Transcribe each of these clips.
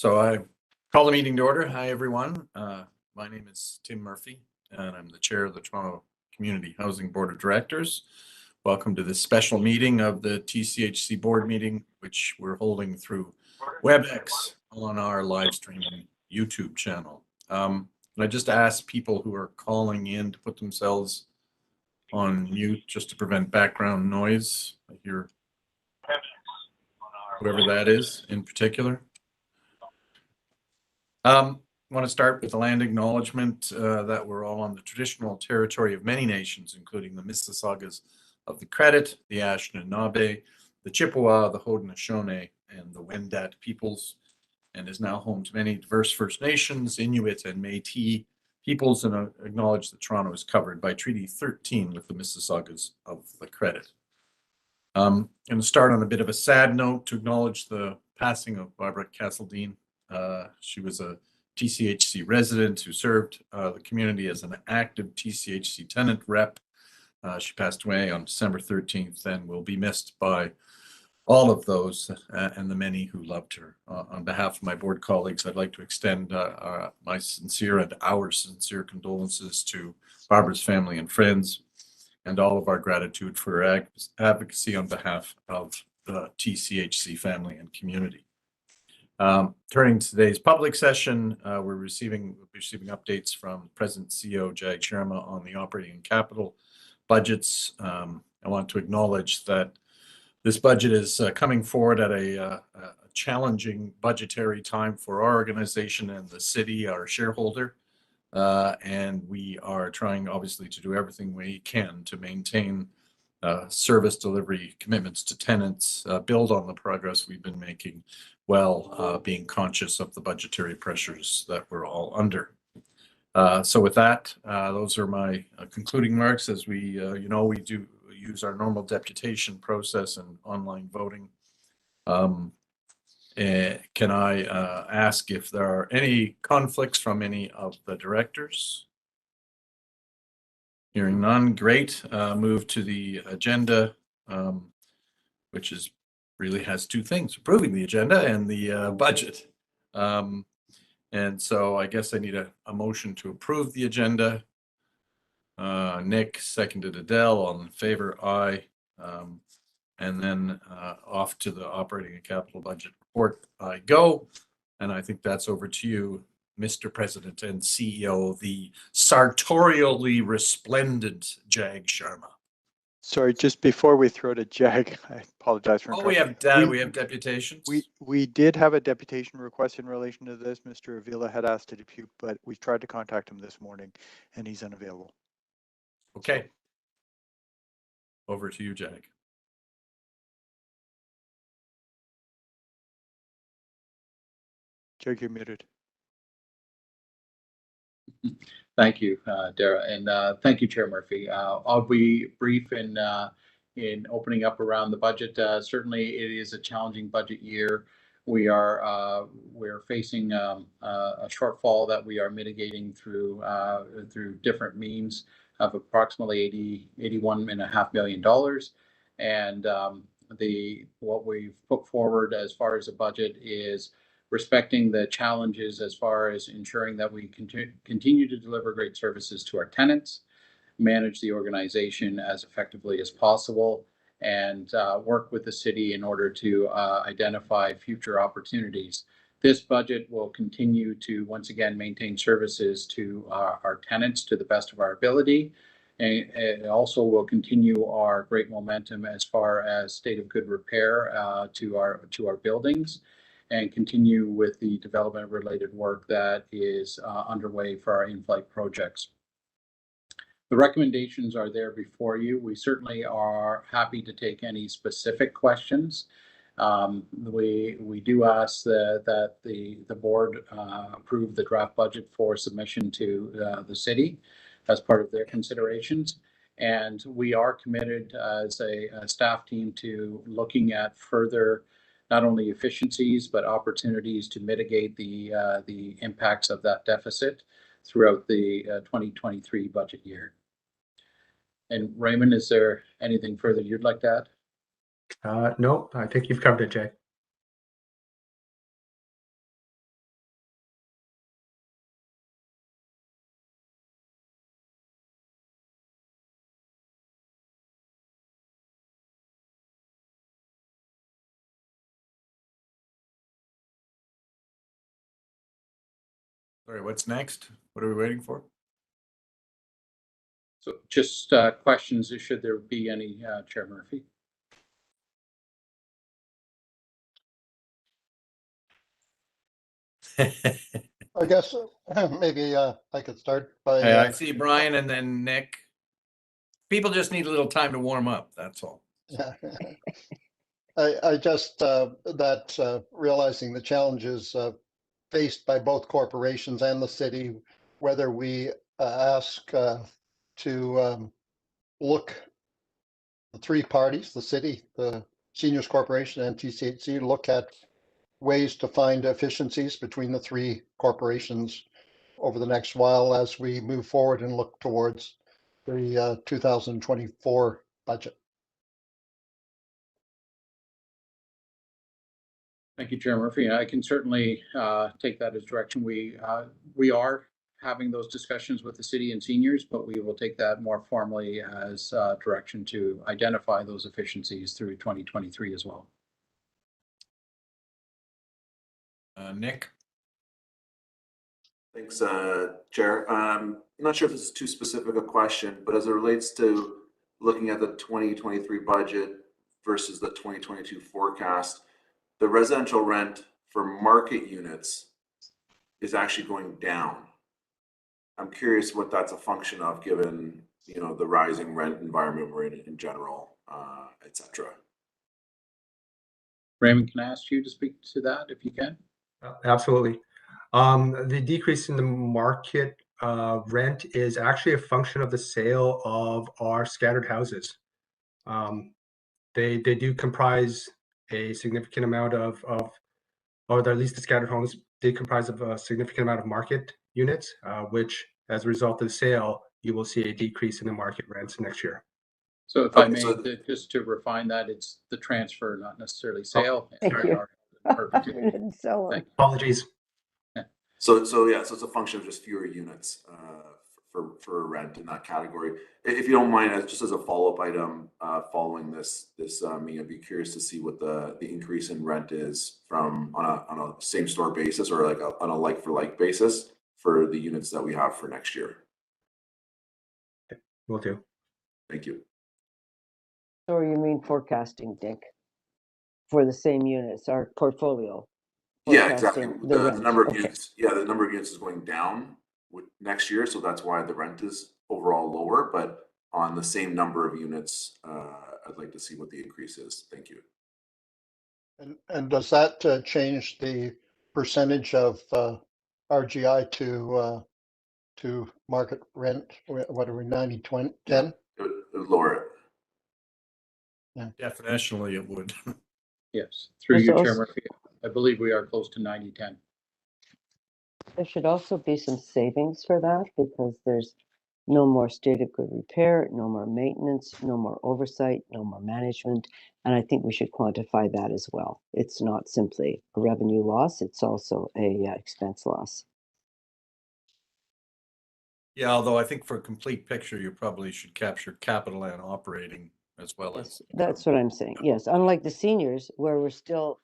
So I call the meeting to order. Hi, everyone. My name is Tim Murphy, and I'm the chair of the Toronto Community Housing Board of Directors. Welcome to this special meeting of the TCHC board meeting, which we're holding through WebEx on our live streaming YouTube channel. And I just ask people who are calling in to put themselves on mute just to prevent background noise. I hear whoever that is in particular. I want to start with the land acknowledgement that we're all on the traditional territory of many nations, including the Mississaugas of the Credit, the Anishinaabe, the Chippewa, the Haudenosaunee, and the Wendat peoples, and is now home to many diverse First Nations, Inuit, and Métis peoples, and acknowledge that Toronto is covered by Treaty 13 with the Mississaugas of the Credit. I'm going to start on a bit of a sad note to acknowledge the passing of Barbara Castledine. She was a TCHC resident who served the community as an active TCHC tenant rep. She passed away on December 13th and will be missed by all of those and the many who loved her. On behalf of my board colleagues, I'd like to extend my sincere and our sincere condolences to Barbara's family and friends, and all of our gratitude for her advocacy on behalf of the TCHC family and community. Turning to today's public session, we're receiving updates from President CEO Jag Sharma on the operating and capital budgets. I want to acknowledge that this budget is coming forward at a challenging budgetary time for our organization and the city, our shareholder. And we are trying, obviously, to do everything we can to maintain service delivery commitments to tenants, build on the progress we've been making, while being conscious of the budgetary pressures that we're all under. So with that, those are my concluding remarks. As we do use our normal deputation process and online voting. Can I ask if there are any conflicts from any of the directors? Hearing none, great. Move to the agenda, which really has two things: approving the agenda and the budget. And so I guess I need a motion to approve the agenda. Nick seconded Adele. All in favor, aye. And then off to the operating and capital budget report I go. And I think that's over to you, Mr. President and CEO, the sartorially resplendent Jag Sharma. Sorry, just before we throw to Jag, I apologize for. Oh, we have deputations. We did have a deputation request in relation to this. Mr. Avila had asked to depute, but we tried to contact him this morning, and he's unavailable. Okay. Over to you, Jag. Jag, you're muted. Thank you, Dara, and thank you, Chair Murphy. I'll be brief in opening up around the budget. Certainly, it is a challenging budget year. We're facing a shortfall that we are mitigating through different means of approximately $81.5 million, and what we've put forward as far as the budget is respecting the challenges as far as ensuring that we continue to deliver great services to our tenants, manage the organization as effectively as possible, and work with the city in order to identify future opportunities. This budget will continue to once again maintain services to our tenants to the best of our ability. And it also will continue our great momentum as far as state of good repair to our buildings, and continue with the development related work that is underway for our in-flight projects. The recommendations are there before you. We certainly are happy to take any specific questions. We do ask that the board approve the draft budget for submission to the city as part of their considerations. And we are committed as a staff team to looking at further not only efficiencies, but opportunities to mitigate the impacts of that deficit throughout the 2023 budget year. And Raymond, is there anything further you'd like to add? No, I think you've covered it, Jag. Sorry, what's next? What are we waiting for? So just questions, should there be any, Chair Murphy? I guess maybe I could start by, Hey, I see Brian and then Nick. People just need a little time to warm up, that's all. yeah. I just, that realizing the challenges faced by both corporations and the city, whether we ask to look, the three parties, the city, the Seniors Corporation and TCHC, look at ways to find efficiencies between the three corporations over the next while as we move forward and look towards the 2024 budget. Thank you, Chair Murphy. I can certainly take that as direction. We are having those discussions with the city and seniors, but we will take that more formally as direction to identify those efficiencies through 2023 as well. Nick? Thanks, Chair. I'm not sure if this is too specific a question, but as it relates to looking at the 2023 budget versus the 2022 forecast, the residential rent for market units is actually going down. I'm curious what that's a function of, given, you know, the rising rent environment we're in general, et cetera. Raymond, can I ask you to speak to that if you can? Absolutely. The decrease in the market rent is actually a function of the sale of our scattered houses. They do comprise a significant amount of, or at least the scattered homes did comprise of a significant amount of market units, which as a result of the sale, you will see a decrease in the market rents next year. So if I may, just to refine that, it's the transfer, not necessarily sale. Thank you. Perfect. So, Thank you. Apologies. So yeah, so it's a function of just fewer units for rent in that category. If you don't mind, just as a follow-up item, following this meeting, I'd be curious to see what the increase in rent is from on a same store basis, or like on a like for like basis for the units that we have for next year. Will do. Thank you. or you mean forecasting, Dick? For the same units, our portfolio? Yeah, exactly. Forecasting The rent. number of Okay. units, yeah, the number of units is going down next year, so that's why the rent is overall lower. But on the same number of units, I'd like to see what the increase is. Thank you. And does that change the percentage of RGI to market rent? What are we, 90, 20, 10? It would lower it. Definitionally, it would. Yes, through There's you, Chair also- Murphy. I believe we are close to 90-10. There should also be some savings for that because there's no more state of good repair, no more maintenance, no more oversight, no more management. And I think we should quantify that as well. It's not simply a revenue loss, it's also a expense loss. Yeah, although I think for a complete picture, you probably should capture capital and operating as well Yes, as. that's what I'm saying. Yes, unlike the seniors where we're still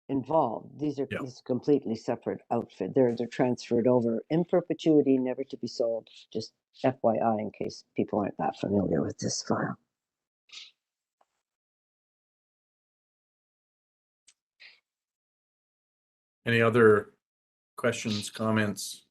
involved, these are Yeah. this is a completely separate outfit. They're transferred over in perpetuity, never to be sold. Just FYI, in case people aren't that familiar with this file. Any other questions, comments?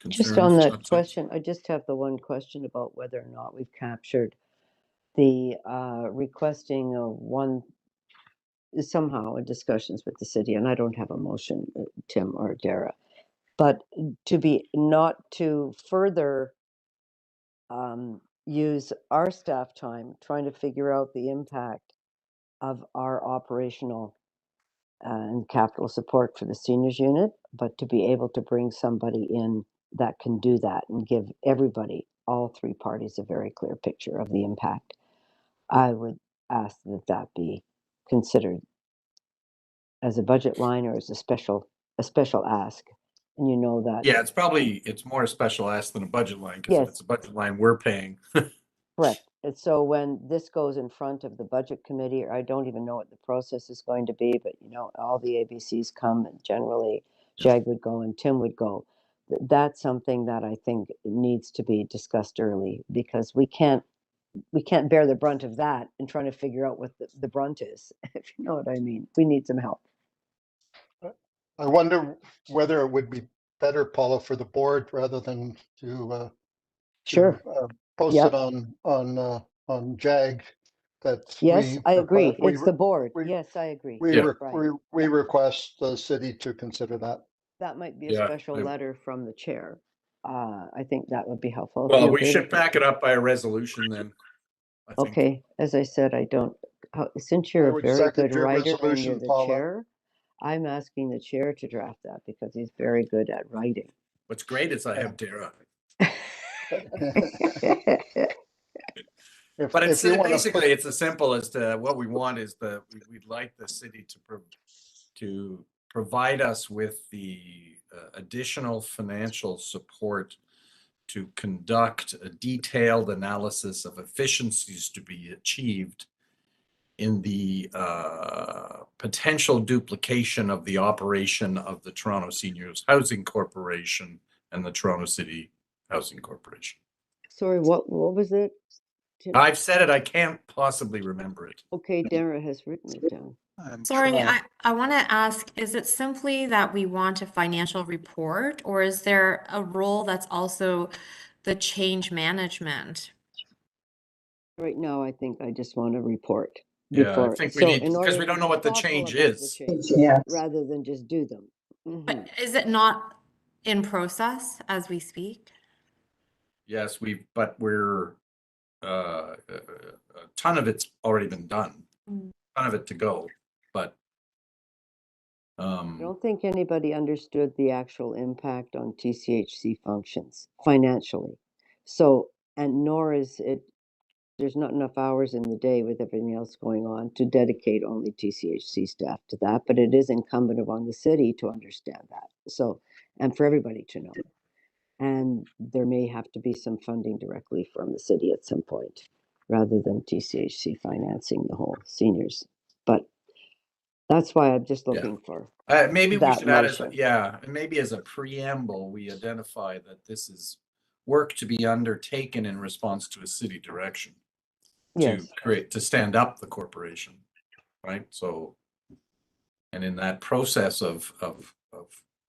Just on Concerns, that concepts? question, I just have the one question about whether or not we've captured the requesting of one somehow in discussions with the city, and I don't have a motion, Tim or Dara, but to be not to further use our staff time trying to figure out the impact of our operational and capital support for the seniors unit, but to be able to bring somebody in that can do that and give everybody, all three parties, a very clear picture of the impact. I would ask that that be considered as a budget line or as a special ask. And you know that. Yeah, it's more a special ask than a budget line, because if Yes. it's a budget line, we're paying. Correct. And so when this goes in front of the budget committee, or I don't even know what the process is going to be, but all the ABCs come and generally Jag would go and Tim would go. That's something that I think needs to be discussed early because we can't bear the brunt of that and trying to figure out what the brunt is, if you know what I mean. We need some help. I wonder whether it would be better, Paula, for the board rather than to Sure. post Yep. it on JAG. That Yes, I agree. we It's the board. we- Yes, I agree. we Yeah. we request the city to consider that. That might be a Yeah, special I- letter from the chair. I think that would be helpful. if Well, you we agree should with back it up by a resolution then. I think. Okay, as I said, I don't, since I you're a would very second good your writer and you're resolution, the Paula. chair, I'm asking the chair to draft that because he's very good at writing. What's great is I have Dara. But it's if you want basically it's as simple as to what we want is we'd like the city to provide us with the additional financial support to conduct a detailed analysis of efficiencies to be achieved in the potential duplication of the operation of the Toronto Seniors Housing Corporation and the Toronto City Housing Corporation. Sorry, what was it? Tim? I've said it, I can't possibly remember it. Okay, Dara has written it down. I'm Sorry, trying. I want to ask, is it simply that we want a financial report, or is there a role that's also the change management? Right now, I think I just want to report Yeah, I before. think we So need, in because order we to don't know be what the thoughtful change about the is. change, rather than just do them. Mhm. But is it not in process as we speak? Yes, but we're, a ton of it's already been done, Mm. ton of it to go, but. I don't think anybody understood the actual impact on TCHC functions financially. So, and nor is it, there's not enough hours in the day with everything else going on to dedicate only TCHC staff to that, but it is incumbent upon the city to understand that. So, and for everybody to know. And there may have to be some funding directly from the city at some point, rather than TCHC financing the whole seniors. But that's why I'm just looking for Maybe we that should add as, motion. and maybe as a preamble, we identify that this is work to be undertaken in response to a city direction Yes. to stand up the corporation, right? So, and in that process of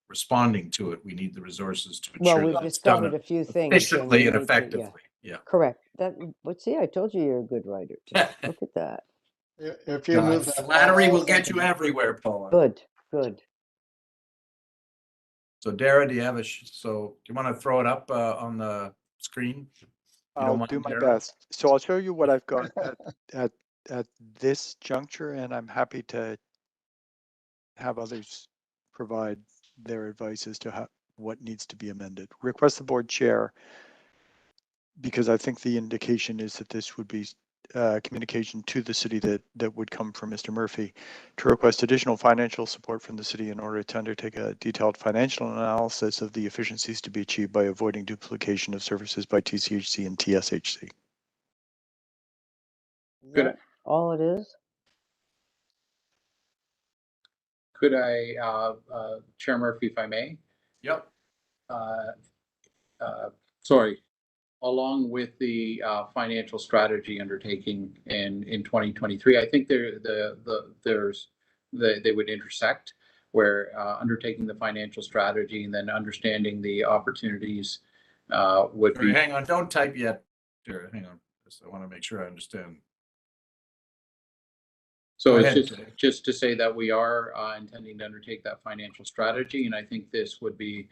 responding to it, we need the resources to Well, ensure we've that it's done discovered a few things. efficiently and we need to- yeah, effectively. Yeah. correct. But see, I told you you're a good writer. Tim. Look at that. If you move that, Flattery Paula, will get you everywhere, Paula. Good, good. So Dara, do you have so do you want to throw it up on the screen? I'll do my best. So I'll show you what I've got at this juncture, and I'm happy to have others provide their advice as to what needs to be amended. Request the board chair, because I think the indication is that this would be communication to the city that would come from Mr. Murphy, to request additional financial support from the city in order to undertake a detailed financial analysis of the efficiencies to be achieved by avoiding duplication of services by TCHC and TSHC. Is Good. that all it is? Could I, Chair Murphy, if I may? Yep. Sorry, along with the financial strategy undertaking in 2023, I think they would intersect, where undertaking the financial strategy and then understanding the opportunities would Sorry, be. hang on, don't type yet. Dara, hang on. I want to make sure I understand. So Go it's ahead. just to say that we are intending to undertake that financial strategy, and I think this would be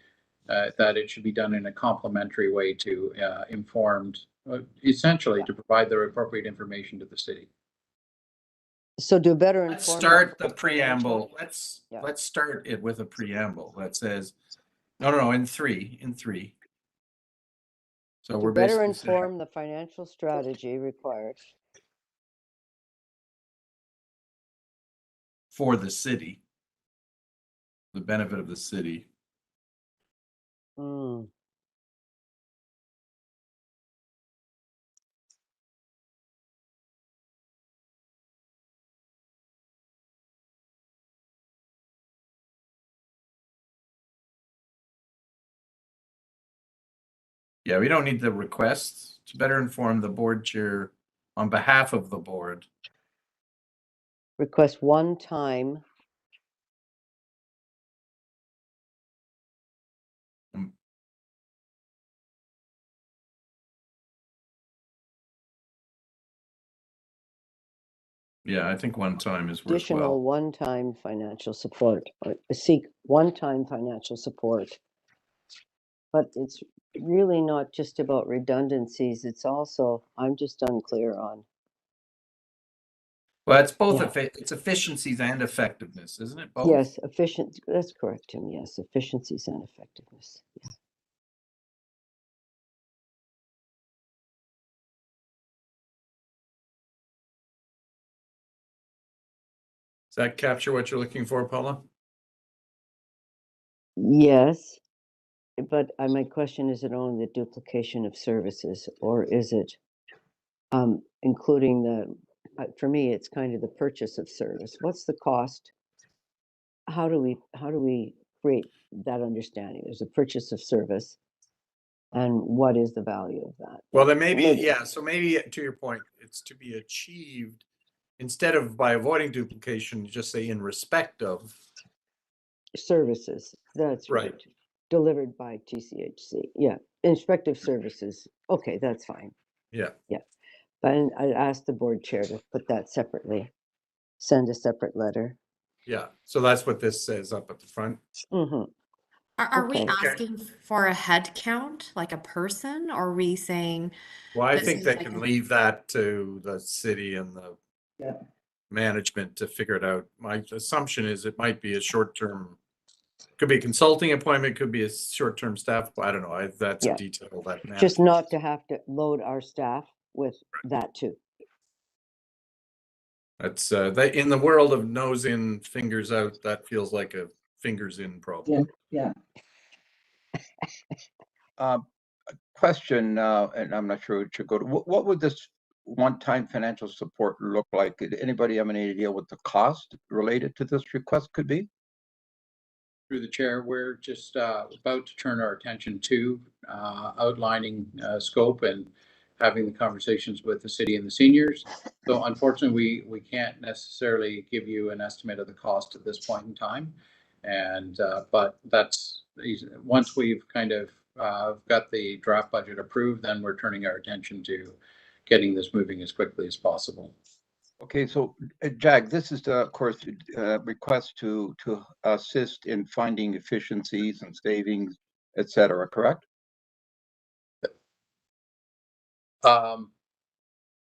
that it should be done in a complementary way to informed, essentially to provide the appropriate information to the city. So do better Let's inform. start the preamble. Let's Yeah. start it with a preamble that says, no, in three. So To we're better basically saying, inform the financial strategy required. for the city, the benefit of the city. Mm. Yeah, we don't need the request. To better inform the board chair on behalf of the board. Request one time. Yeah, I think one time is Additional worthwhile. one-time financial support, or seek one-time financial support. But it's really not just about redundancies, it's also, I'm just unclear on. Well, it's both, Yeah. it's efficiencies and effectiveness, isn't it? Both? Yes, efficient, that's correct, Tim, yes, efficiencies and effectiveness. Yeah. Does that capture what you're looking for, Paula? Yes, but my question, is it only the duplication of services, or is it including the, for me, it's kind of the purchase of service. What's the cost? How do we create that understanding? There's a purchase of service, and what is the value of that? Well, then maybe, yeah, so maybe to your point, it's to be achieved instead of by avoiding duplication, you just say in respect of. Services, that's Right. right. Delivered by TCHC. Yeah, inspective services. Okay, that's fine. Yeah. Yeah, but I asked the board chair to put that separately, send a separate letter. Yeah, so that's what this says up at the front. Mm-hmm. Are we Okay. asking for a head count, like a person, or are we saying Well, I this think is they like can a- leave that to the city and the Yeah. management to figure it out. My assumption is it might be a short-term, could be a consulting appointment, could be a short-term staff, I don't know, that's a Yeah. detail that. Just management- not to have to load our staff with that too. That's, in the world of nose in, fingers out, that feels like a fingers in problem. Yeah. Question, and I'm not sure it should go to, what would this one-time financial support look like? Did anybody have any idea what the cost related to this request could be? Through the chair, we're just about to turn our attention to outlining scope and having the conversations with the city and the seniors. So unfortunately, we can't necessarily give you an estimate of the cost at this point in time. And but that's, once we've kind of got the draft budget approved, then we're turning our attention to getting this moving as quickly as possible. Okay, so Jag, this is of course request to assist in finding efficiencies and savings, etc. Correct? I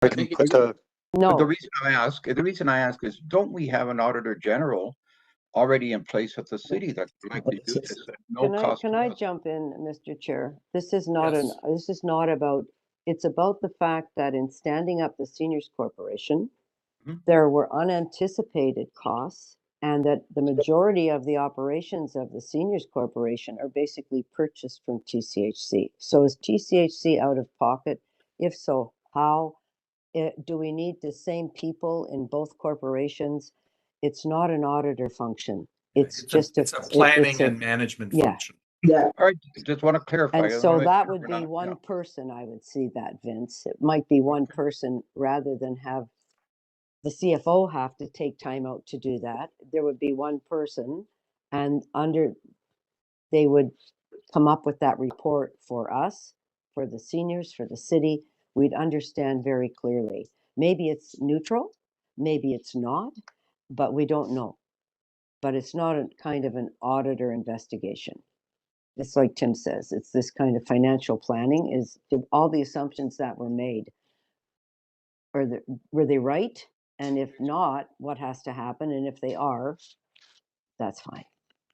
can think put the, No, The reason I ask is, don't we have an auditor general already in place at the city that could likely do this at no cost can to I us? jump in, Mr. Chair? This is not Yes. this is not about, it's about the fact that in standing up the Seniors Corporation, Mhm. there were unanticipated costs, and that the majority of the operations of the Seniors Corporation are basically purchased from TCHC. So is TCHC out of pocket? If so, how? Do we need the same people in both corporations? It's not an auditor function. It's just It's a planning it's a- and management yeah. function. All right, just want to clarify. And I so wanna make that sure would we're be not- one yeah. person, I would see that, Vince. It might be one person rather than have the CFO have to take time out to do that. There would be one person, and they would come up with that report for us, for the seniors, for the city. We'd understand very clearly. Maybe it's neutral, maybe it's not, but we don't know. But it's not a kind of an auditor investigation. It's like Tim says, it's this kind of financial planning. Is all the assumptions that were made, were they right? And if not, what has to happen? And if they are, that's fine.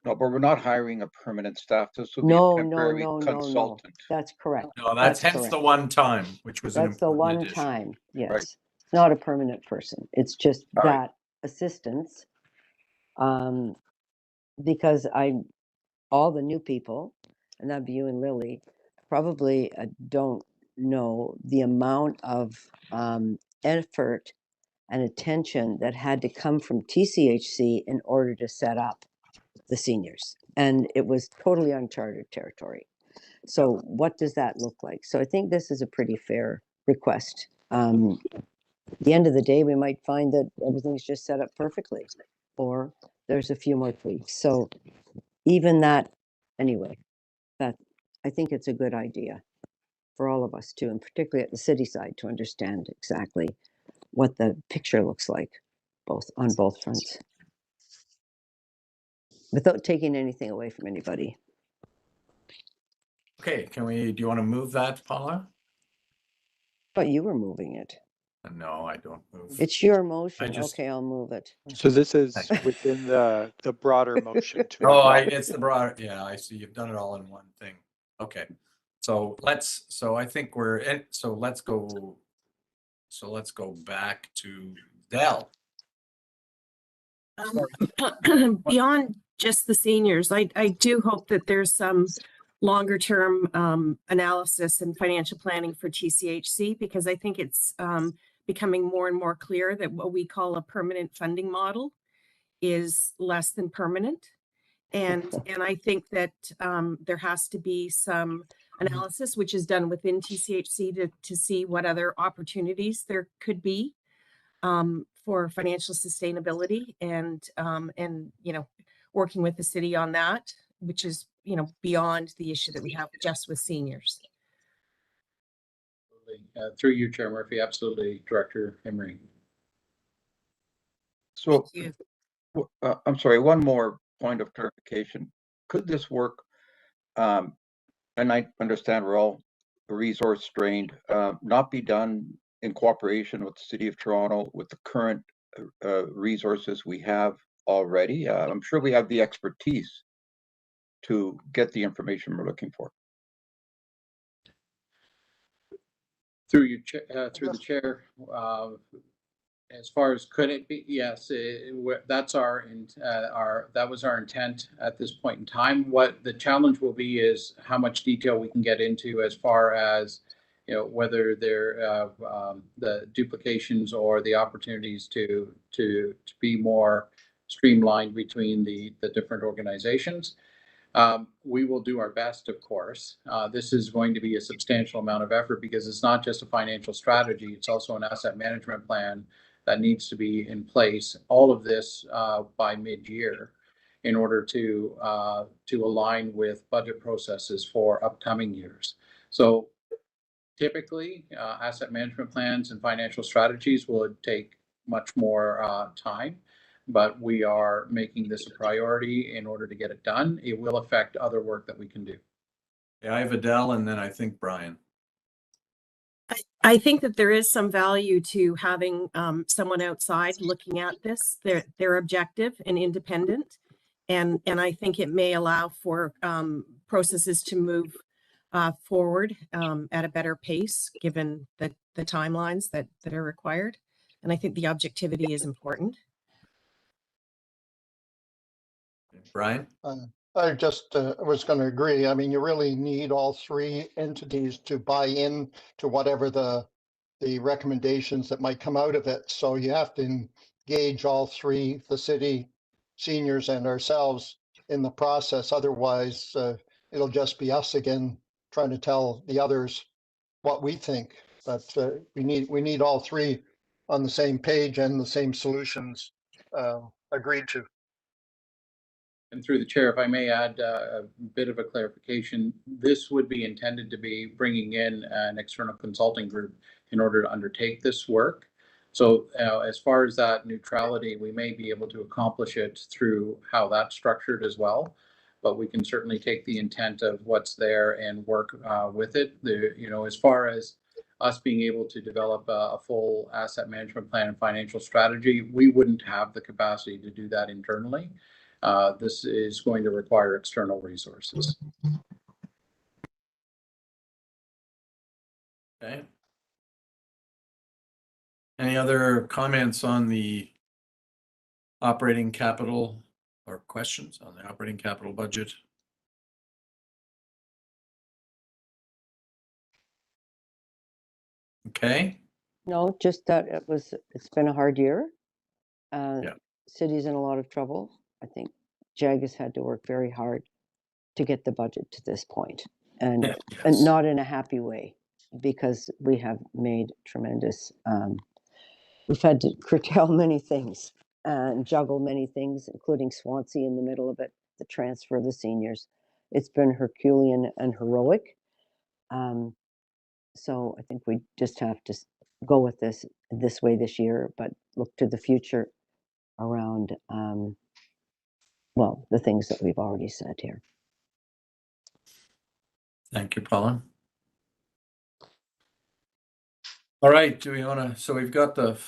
No, but we're not hiring a permanent staff. This will be No, a no, temporary no, no, no. consultant. That's correct. No, that's hence the correct. one time, which was an That's the important one addition. time, yes. It's not a permanent person. It's just All right. that assistance. Because all the new people, and that'd be you and Lily, probably don't know the amount of effort and attention that had to come from TCHC in order to set up the seniors. And it was totally uncharted territory. So what does that look like? So I think this is a pretty fair request. At the end of the day, we might find that everything's just set up perfectly, or there's a few more tweaks. So even that, anyway, that I think it's a good idea for all of us too, and particularly at the city side, to understand exactly what the picture looks like, on both fronts, without taking anything away from anybody. Okay, do you want to move that, Paula? But you were moving it. No, I don't move. It's your motion. just- Okay, I'll move it. So this is Thank within the broader motion to. Oh, adopt. it's the broader, yeah, I see. You've done it all in one thing. Okay. So I think we're in, so let's go back to Dell. Beyond just the seniors, I do hope that there's some longer term analysis and financial planning for TCHC, because I think it's becoming more and more clear that what we call a permanent funding model is less than permanent. And I think that there has to be some analysis, which is done within TCHC to see what other opportunities there could be for financial sustainability, and working with the city on that, which is beyond the issue that we have just with seniors. Through you, Chair Murphy, absolutely, Director Emery. So, I'm sorry, one more point of clarification. Could this work? And I understand we're all resource strained, not be done in cooperation with the City of Toronto with the current resources we have already? I'm sure we have the expertise to get the information we're looking for. Through you, through the chair, as far as could it be, yes, that's that was our intent at this point in time. What the challenge will be is how much detail we can get into as far as whether there the duplications or the opportunities to be more streamlined between the different organizations. We will do our best, of course. This is going to be a substantial amount of effort because it's not just a financial strategy, it's also an asset management plan that needs to be in place. All of this by mid-year in order to align with budget processes for upcoming years. So typically, asset management plans and financial strategies will take much more time, but we are making this a priority in order to get it done. It will affect other work that we can do. Yeah, I have Adele, and then I think Brian. I think that there is some value to having someone outside looking at this. They're objective and independent, and I think it may allow for processes to move forward at a better pace, given the timelines that are required. And I think the objectivity is important. Brian? I just was going to agree. I mean, you really need all three entities to buy in to whatever the recommendations that might come out of it. So you have to engage all three, the city, seniors, and ourselves in the process. Otherwise, it'll just be us again trying to tell the others what we think. But we need all three on the same page and the same solutions agreed to. And through the chair, if I may add a bit of a clarification, this would be intended to be bringing in an external consulting group in order to undertake this work. So as far as that neutrality, we may be able to accomplish it through how that's structured as well. But we can certainly take the intent of what's there and work with it. As far as us being able to develop a full asset management plan and financial strategy, we wouldn't have the capacity to do that internally. This is going to require external resources. Okay. Any other comments on the operating capital or questions on the operating capital budget? Okay. No, just that it's been a hard year. Yeah. City's in a lot of trouble. I think JAG has had to work very hard to get the budget to this point. and Yes. not in a happy way, because we have made tremendous, we've had to curtail many things and juggle many things, including Swansea in the middle of it, the transfer of the seniors. It's been Herculean and heroic. So I think we just have to go with this way this year, but look to the future around, well, the things that we've already said here. Thank you, Paula. All right, do we want to, so we've got the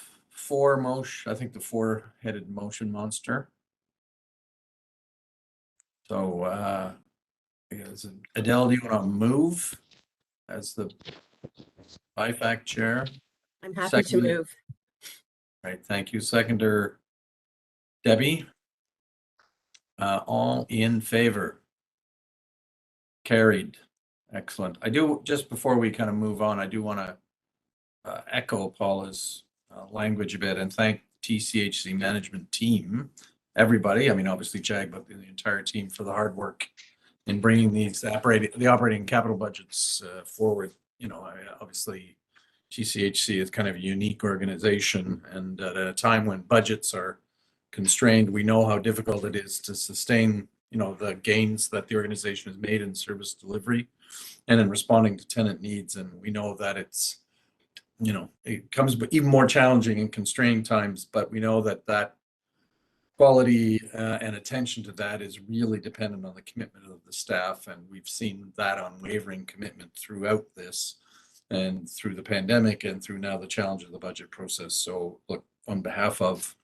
I think the four-headed motion monster. So, Adele, do you want to move as the IFAC chair? I'm happy to Second. move. Right, thank you. Seconder, Debbie? All in favor? Carried. Excellent. I do, just before we kind of move on, I do want to echo Paula's language a bit and thank TCHC management team, everybody, I mean, obviously JAG, but the entire team for the hard work in bringing the operating capital budgets forward. You know, obviously TCHC is kind of a unique organization, and at a time when budgets are constrained, we know how difficult it is to sustain, you know, the gains that the organization has made in service delivery and in responding to tenant needs. And we know that it's, you know, it comes even more challenging in constrained times, but we know that that quality and attention to that is really dependent on the commitment of the staff. And we've seen that unwavering commitment throughout this and through the pandemic and through now the challenge of the budget process. So look, on behalf of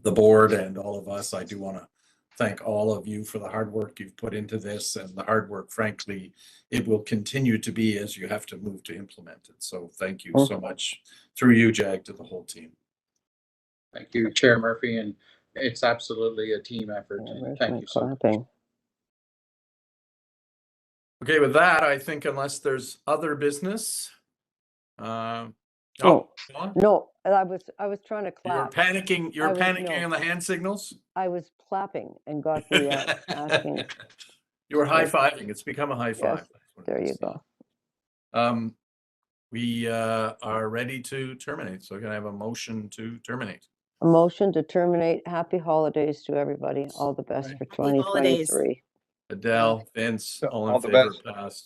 the board and all of us, I do want to thank all of you for the hard work you've put into this, and the hard work, frankly, it will continue to be as you have to move to implement it. So thank you so much through you, Jag, to the whole team. Thank you, Chair Murphy, and it's absolutely a team effort. And thank you so much. Okay, with that, I think unless there's other business, No, I was trying to clap. You're panicking. You're panicking on the hand signals. I was clapping and got the asking. You were high-fiving. It's become a high five. Yes, there you go. We are ready to terminate. So can I have a motion to terminate? A motion to terminate. Happy holidays to everybody. All the best for 2023. Adele, Vince, all in the favor, best. passed.